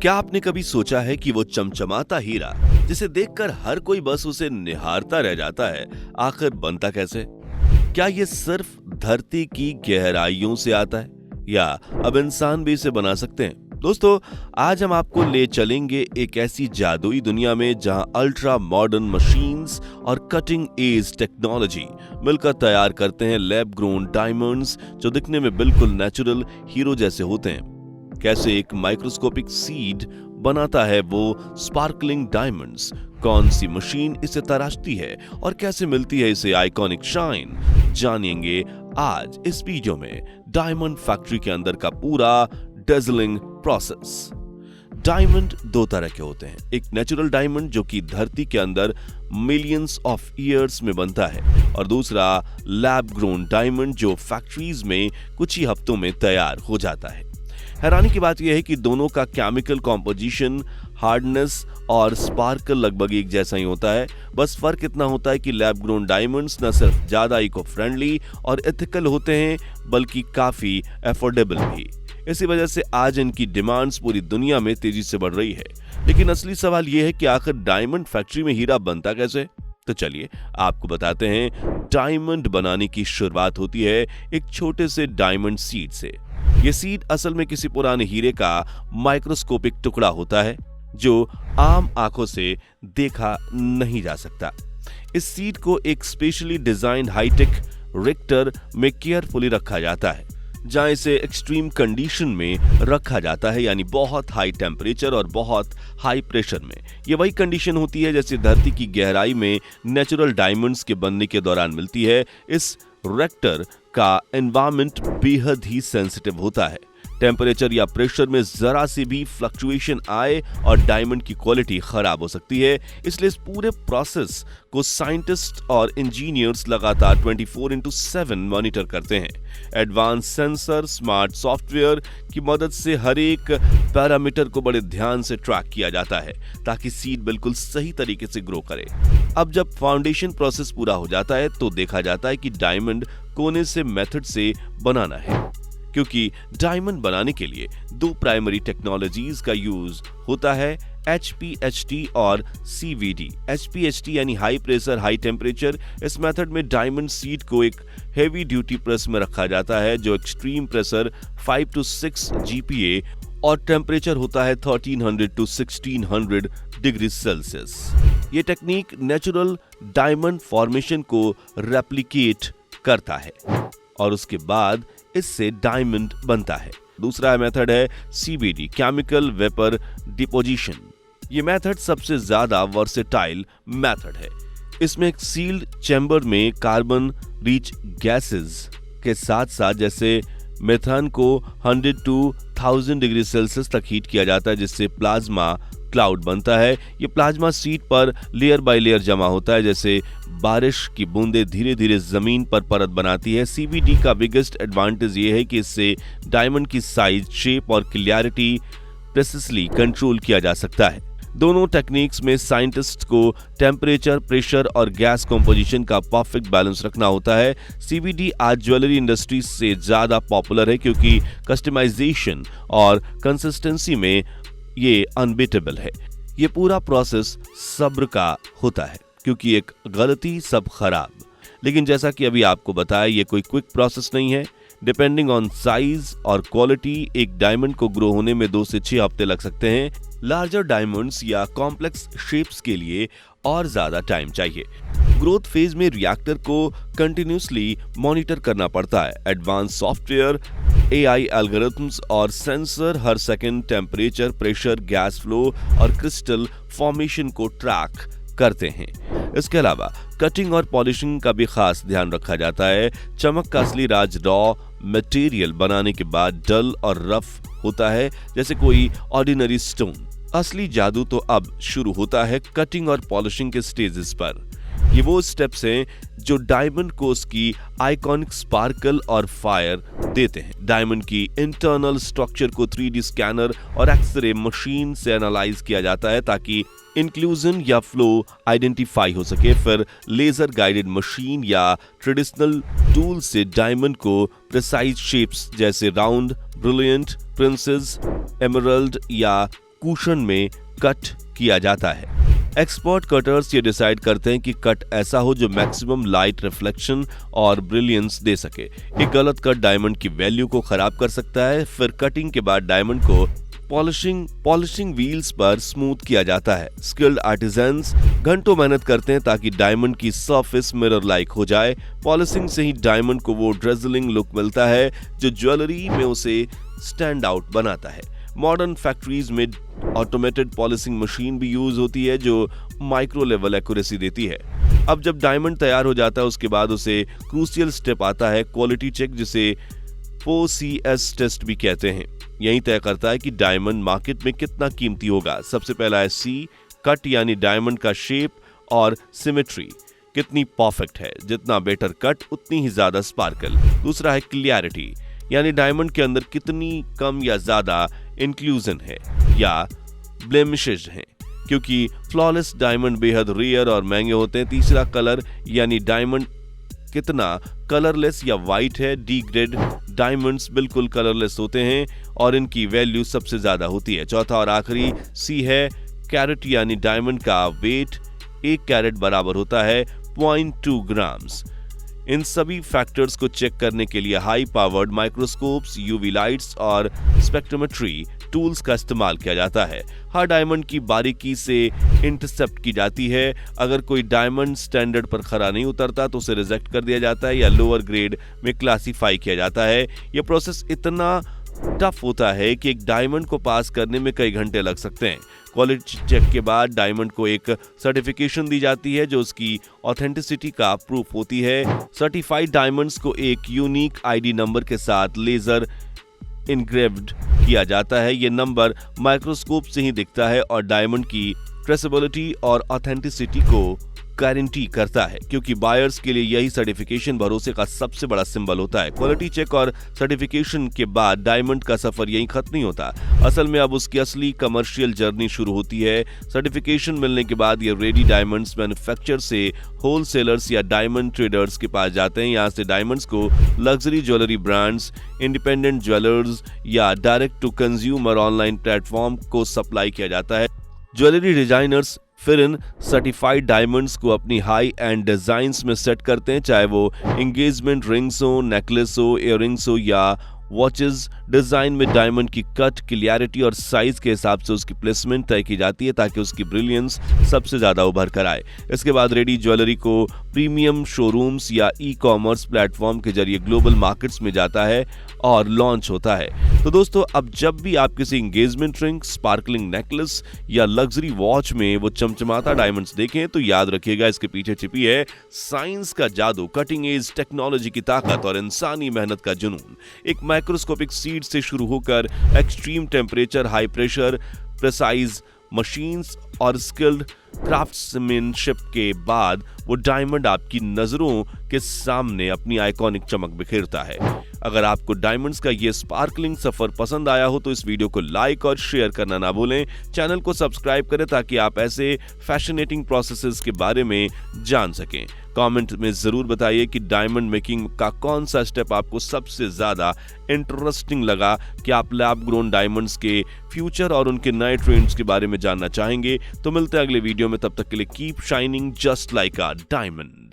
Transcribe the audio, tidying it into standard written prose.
क्या आपने कभी सोचा है कि वो चमचमाता हीरा जिसे देखकर हर कोई बस उसे निहारता रह जाता है, आखिर बनता कैसे? क्या ये सिर्फ धरती की गहराइयों से आता है या अब इंसान भी इसे बना सकते हैं? दोस्तों, आज हम आपको ले चलेंगे एक ऐसी जादुई दुनिया में जहां अल्ट्रा मॉडर्न मशीन्स और कटिंग एज टेक्नोलॉजी मिलकर तैयार करते हैं लैब ग्रोन डायमंड्स जो दिखने में बिल्कुल नेचुरल हीरो जैसे होते हैं। कैसे एक माइक्रोस्कोपिक सीड बनाता है वो स्पार्कलिंग डायमंड्स, कौन सी मशीन इसे तराशती है और कैसे मिलती है इसे आइकॉनिक शाइन, जानेंगे आज इस वीडियो में डायमंड फैक्ट्री के अंदर का पूरा डेज़लिंग प्रोसेस। डायमंड दो तरह के होते हैं, एक नेचुरल डायमंड जो कि धरती के अंदर मिलियंस ऑफ ईयर्स में बनता है और दूसरा लैब ग्रोन डायमंड जो फैक्ट्रीज में कुछ ही हफ्तों में तैयार हो जाता है। हैरानी की बात यह है कि दोनों का केमिकल कॉम्पोजिशन, हार्डनेस और स्पार्कल लगभग एक जैसा ही होता है। बस फर्क इतना होता है कि लैब ग्रोन डायमंड्स न सिर्फ ज्यादा इको फ्रेंडली और एथिकल होते हैं बल्कि काफी अफोर्डेबल भी। इसी वजह से आज इनकी डिमांड्स पूरी दुनिया में तेजी से बढ़ रही है। लेकिन असली सवाल यह है कि आखिर डायमंड फैक्ट्री में हीरा बनता कैसे? तो चलिए आपको बताते हैं। डायमंड बनाने की शुरुआत होती है एक छोटे से डायमंड सीड से। ये सीड असल में किसी पुराने हीरे का माइक्रोस्कोपिक टुकड़ा होता है जो आम आंखों से देखा नहीं जा सकता। इस सीड को एक स्पेशली डिजाइंड हाईटेक रिक्टर में केयरफुली रखा जाता है, जहां इसे एक्सट्रीम कंडीशन में रखा जाता है, यानी बहुत हाई टेम्परेचर और बहुत हाई प्रेशर में। ये वही कंडीशन होती है जैसे धरती की गहराई में नेचुरल डायमंड्स के बनने के दौरान मिलती है। इस रिक्टर का एनवायरनमेंट बेहद ही सेंसिटिव होता है। टेम्परेचर या प्रेशर में जरा सी भी फ्लक्चुएशन आए और डायमंड की क्वालिटी खराब हो सकती है। इसलिए इस पूरे प्रोसेस को साइंटिस्ट और इंजीनियर्स लगातार 24/7 मॉनिटर करते हैं। एडवांस सेंसर, स्मार्ट सॉफ्टवेयर की मदद से हर एक पैरामीटर को बड़े ध्यान से ट्रैक किया जाता है ताकि सीड बिल्कुल सही तरीके से ग्रो करे। अब जब फाउंडेशन प्रोसेस पूरा हो जाता है तो देखा जाता है कि डायमंड कोने से मेथड से बनाना है, क्योंकि डायमंड बनाने के लिए दो प्राइमरी टेक्नोलॉजीज का यूज होता है, HPHT और CVD। HPHT यानी हाई प्रेशर हाई टेम्परेचर। इस मेथड में डायमंड सीड को एक हेवी ड्यूटी प्रेस में रखा जाता है जो एक्सट्रीम प्रेशर 5 to 6 GPa और टेम्परेचर होता है 1300 to 1600 डिग्री सेल्सियस। ये टेक्निक नेचुरल डायमंड फॉर्मेशन को रेप्लिकेट करता है और उसके बाद इससे डायमंड बनता है। दूसरा मेथड है CVD, केमिकल वेपर डिपोजिशन। ये मेथड सबसे ज्यादा वर्सेटाइल मेथड है। इसमें एक सील्ड चैम्बर में कार्बन रिच गैसेस के साथ साथ जैसे मेथान को 100 to 1000 डिग्री सेल्सियस तक हीट किया जाता है, जिससे प्लाज्मा क्लाउड बनता है। ये प्लाज्मा सीड पर लेयर बाय लेयर जमा होता है, जैसे बारिश की बूंदें धीरे धीरे जमीन पर परत बनाती है। CVD का बिगेस्ट एडवांटेज ये है कि इससे डायमंड की साइज, शेप और क्लियरिटी प्रिसाइजली कंट्रोल किया जा सकता है। दोनों टेक्निक्स में साइंटिस्ट को टेम्परेचर, प्रेशर और गैस कंपोजिशन का परफेक्ट बैलेंस रखना होता है। CVD आज ज्वेलरी इंडस्ट्री से ज्यादा पॉपुलर है क्योंकि कस्टमाइजेशन और कंसिस्टेंसी में ये अनबीटेबल है। ये पूरा प्रोसेस सब्र का होता है क्योंकि एक गलती सब खराब। लेकिन जैसा कि अभी आपको बताया, ये कोई क्विक प्रोसेस नहीं है। डिपेंडिंग ऑन साइज और क्वालिटी एक डायमंड को ग्रो होने में 2 से 6 हफ्ते लग सकते हैं। लार्जर डायमंड्स या कॉम्प्लेक्स शेप्स के लिए और ज्यादा टाइम चाहिए। ग्रोथ फेज में रिएक्टर को कंटिन्यूसली मॉनिटर करना पड़ता है। एडवांस सॉफ्टवेयर, AI एल्गोरिथम्स और सेंसर हर second temperature, pressure, gas flow और क्रिस्टल फॉर्मेशन को ट्रैक करते हैं। इसके अलावा कटिंग और पॉलिशिंग का भी खास ध्यान रखा जाता है। चमक का असली राज रॉ मटेरियल बनाने के बाद डल और रफ होता है, जैसे कोई ऑर्डिनरी स्टोन। असली जादू तो अब शुरू होता है कटिंग और पॉलिशिंग के स्टेजेस पर। ये वो स्टेप्स हैं जो डायमंड को उसकी आइकॉनिक स्पार्कल और फायर देते हैं। डायमंड की इंटरनल स्ट्रक्चर को 3D स्कैनर और एक्सरे मशीन से एनालाइज किया जाता है ताकि इंक्लूजन या फ्लो आइडेंटिफाई हो सके। फिर लेजर गाइडेड मशीन या ट्रेडिशनल टूल से डायमंड को प्रिसाइज शेप्स जैसे राउंड, ब्रिलियंट, प्रिंसेस, एमरल्ड या कुशन में कट किया जाता है। एक्सपर्ट कटर्स ये डिसाइड करते हैं कि कट ऐसा हो जो मैक्सिमम लाइट रिफ्लेक्शन और ब्रिलियंस दे सके। एक गलत कट डायमंड की वैल्यू को खराब कर सकता है। फिर कटिंग के बाद डायमंड को पॉलिशिंग व्हील्स पर स्मूथ किया जाता है। स्किल्ड आर्टिजन्स घंटों मेहनत करते हैं ताकि डायमंड की सरफेस मिरर लाइक हो जाए। पॉलिशिंग से ही डायमंड को वो ड्रेजलिंग लुक मिलता है जो ज्वेलरी में उसे स्टैंड आउट बनाता है। मॉडर्न फैक्ट्रीज में ऑटोमेटेड पॉलिशिंग मशीन भी यूज होती है जो माइक्रो लेवल एक्यूरेसी देती है। अब जब डायमंड तैयार हो जाता है उसके बाद उसे क्रूशियल स्टेप आता है क्वालिटी चेक, जिसे POCS टेस्ट भी कहते हैं। यही तय करता है कि डायमंड मार्केट में कितना कीमती होगा। सबसे पहला है C, कट यानी डायमंड का शेप और सिमेट्री कितनी परफेक्ट है। जितना बेटर कट उतनी ही ज्यादा स्पार्कल। दूसरा है क्लियरिटी यानी डायमंड के अंदर कितनी कम या ज्यादा इंक्लूजन है या ब्लेमिशेस हैं, क्योंकि फ्लॉलेस डायमंड बेहद रेयर और महंगे होते हैं। तीसरा कलर यानी डायमंड कितना कलरलेस या वाइट है। डी ग्रेड डायमंड्स बिल्कुल कलरलेस होते हैं और इनकी वैल्यू सबसे ज्यादा होती है। चौथा और आखिरी C है कैरेट यानी डायमंड का वेट 1 कैरेट बराबर होता है 0.2 ग्राम्स। इन सभी फैक्टर्स को चेक करने के लिए high powered microscopes, UV lights और स्पेक्ट्रोमेट्री टूल्स का इस्तेमाल किया जाता है। हर डायमंड की बारीकी से इंटरसेप्ट की जाती है। अगर कोई डायमंड स्टैंडर्ड पर खरा नहीं उतरता तो उसे रिजेक्ट कर दिया जाता है या लोअर ग्रेड में क्लासिफाई किया जाता है। यह प्रोसेस इतना टफ होता है कि एक डायमंड को पास करने में कई घंटे लग सकते हैं। क्वालिटी चेक के बाद डायमंड को एक सर्टिफिकेशन दी जाती है जो उसकी ऑथेंटिसिटी का प्रूफ होती है। सर्टिफाइड डायमंड्स को एक यूनिक ID नंबर के साथ लेजर इनग्रेव्ड किया जाता है। यह नंबर माइक्रोस्कोप से ही दिखता है और डायमंड की ट्रेसेबिलिटी और ऑथेंटिसिटी को गारंटी करता है, क्योंकि बायर्स के लिए यही सर्टिफिकेशन भरोसे का सबसे बड़ा सिंबल होता है। क्वालिटी चेक और सर्टिफिकेशन के बाद डायमंड का सफर यहीं खत्म नहीं होता। असल में अब उसकी असली कमर्शियल जर्नी शुरू होती है। सर्टिफिकेशन मिलने के बाद ये रेडी डायमंड्स मैन्युफैक्चर से होलसेलर्स या डायमंड ट्रेडर्स के पास जाते हैं। यहाँ से डायमंड्स को luxury jewellery brands, independent jewellers या direct to consumer online platform को सप्लाई किया जाता है। ज्वेलरी डिजाइनर्स फिर इन सर्टिफाइड डायमंड्स को अपनी हाई एंड डिजाइन्स में सेट करते हैं, चाहे वो एंगेजमेंट रिंग्स हो, नेकलेस हो, इयररिंग्स हो या वॉचेस। डिजाइन में डायमंड की कट, क्लियरिटी और साइज के हिसाब से उसकी प्लेसमेंट तय की जाती है ताकि उसकी ब्रिलियंस सबसे ज्यादा उभर कर आए। इसके बाद रेडी ज्वेलरी को प्रीमियम शोरूम्स या ई-कॉमर्स प्लेटफॉर्म के जरिए ग्लोबल मार्केट्स में जाता है और लॉन्च होता है। तो दोस्तों, अब जब भी आप किसी एंगेजमेंट रिंग, स्पार्कलिंग नेकलेस या लग्जरी वॉच में वो चमचमाता डायमंड्स देखें तो याद रखिएगा इसके पीछे छिपी है साइंस का जादू, कटिंग एज टेक्नोलॉजी की ताकत और इंसानी मेहनत का जुनून। एक माइक्रोस्कोपिक सीड से शुरू होकर extreme temperature, high pressure, precise machines और स्किल्ड क्राफ्ट्समैनशिप के बाद वो डायमंड आपकी नजरों के सामने अपनी आइकॉनिक चमक बिखेरता है। अगर आपको डायमंड्स का ये स्पार्कलिंग सफर पसंद आया हो तो इस वीडियो को लाइक और शेयर करना ना भूलें। चैनल को सब्सक्राइब करें ताकि आप ऐसे फैसिनेटिंग प्रोसेसेस के बारे में जान सकें। कमेंट में जरूर बताइए कि डायमंड मेकिंग का कौन सा स्टेप आपको सबसे ज्यादा इंटरेस्टिंग लगा। कि आप लैब ग्रोन डायमंड्स के फ्यूचर और उनके नए ट्रेंड्स के बारे में जानना चाहेंगे। तो मिलते हैं अगले वीडियो में, तब तक के लिए keep shining just like a diamond.